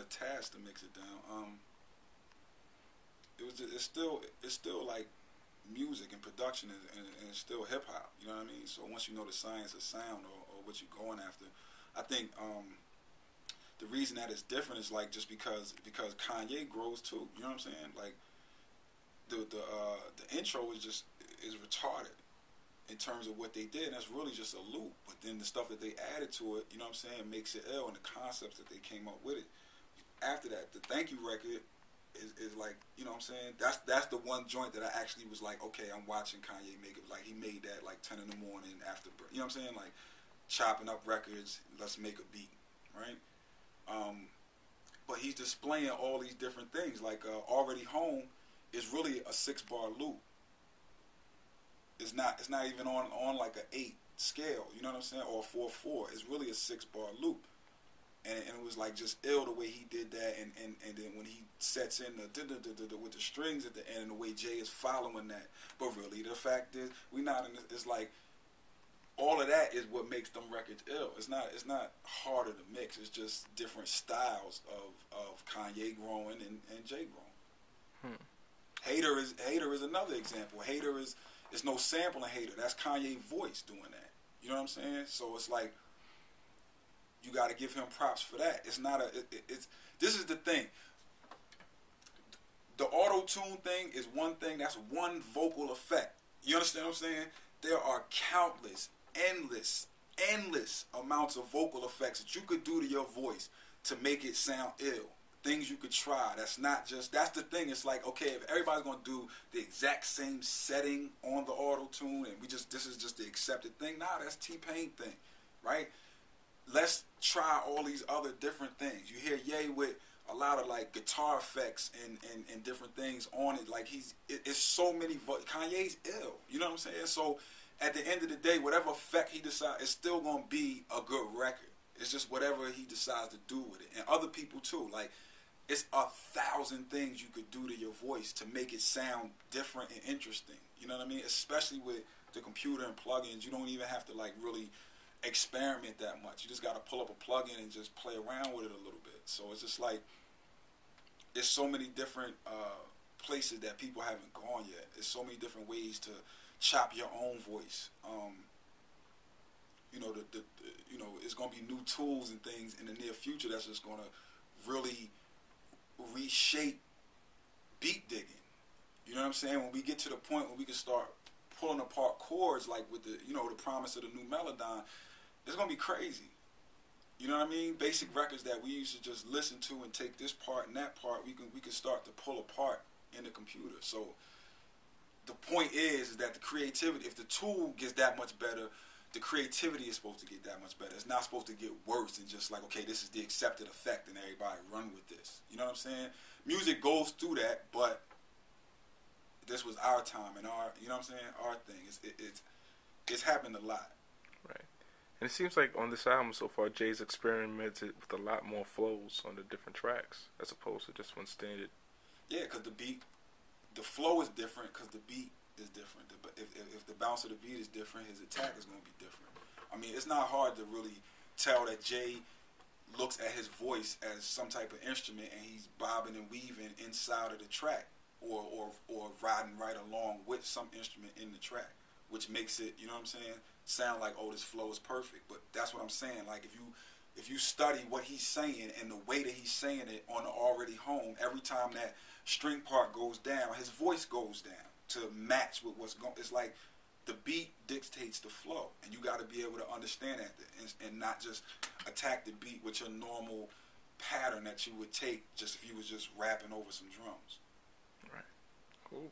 a task to mix it down. It's still like music and production, and it's still hip hop. You know what I mean? So once you know the science of sound, or what you're going after, I think the reason that it's different is like just because Kanye grows too. You know what I'm saying? Like the intro is retarded in terms of what they did, and that's really just a loop. But then the stuff that they added to it, you know what I'm saying, makes it ill, and the concepts that they came up with it. After that, the Thank You record is like, you know what I'm saying, that's the one joint that I actually was like, okay, I'm watching Kanye make it. Like, he made that like 10 in the morning after, you know what I'm saying, like chopping up records, let's make a beat, right? But he's displaying all these different things. Like Already Home is really a 6-bar loop. It's not even on like a 8 scale, you know what I'm saying, or a 4/4. It's really a 6-bar loop. And it was like just ill the way he did that, and then when he sets in the with the strings at the end, and the way Jay is following that. But really, the fact is, we not in this, it's like all of that is what makes them records ill. It's not harder to mix. It's just different styles of Kanye growing and Jay growing. Hater is another example. Hater is no sampling Hater. That's Kanye's voice doing that. You know what I'm saying? So it's like, you got to give him props for that. It's not this is the thing. The auto-tune thing is one thing. That's one vocal effect. You understand what I'm saying? There are countless, endless amounts of vocal effects that you could do to your voice to make it sound ill. Things you could try. That's the thing. It's like, okay, if everybody's going to do the exact same setting on the auto-tune, and this is just the accepted thing, nah, that's T-Pain thing, right? Let's try all these other different things. You hear Ye with a lot of like guitar effects and different things on it. Like it's so many. Kanye's ill. You know what I'm saying? So at the end of the day, whatever effect he decides, it's still gonna be a good record. It's just whatever he decides to do with it. And other people too. Like, it's 1,000 things you could do to your voice to make it sound different and interesting. You know what I mean? Especially with the computer and plugins, you don't even have to like really experiment that much. You just got to pull up a plugin and just play around with it a little bit. So it's just like, there's so many different places that people haven't gone yet. There's so many different ways to chop your own voice. You know, it's going to be new tools and things in the near future that's just going to really reshape beat digging. You know what I'm saying? When we get to the point where we can start pulling apart chords, like with the, you know, the promise of the new Melodon, it's gonna be crazy. You know what I mean? Basic records that we used to just listen to and take this part and that part, we can start to pull apart in the computer. So the point is that the creativity, if the tool gets that much better, the creativity is supposed to get that much better. It's not supposed to get worse and just like, okay, this is the accepted effect and everybody run with this. You know what I'm saying? Music goes through that, but this was our time and our, you know what I'm saying, our thing. It's happened a lot. Right. And it seems like on this album so far, Jay's experimented with a lot more flows on the different tracks as opposed to just one standard. Yeah, because the flow is different because the beat is different. If the bounce of the beat is different, his attack is going to be different. I mean, it's not hard to really tell that Jay looks at his voice as some type of instrument and he's bobbing and weaving inside of the track or riding right along with some instrument in the track, which makes it, you know what I'm saying, sound like, oh, this flow is perfect. But that's what I'm saying. Like, if you study what he's saying and the way that he's saying it on the Already Home, every time that string part goes down, his voice goes down to match with what's going. It's like the beat dictates the flow, and you got to be able to understand that and not just attack the beat with your normal pattern that you would take just if you was just rapping over some drums. Right. Cool.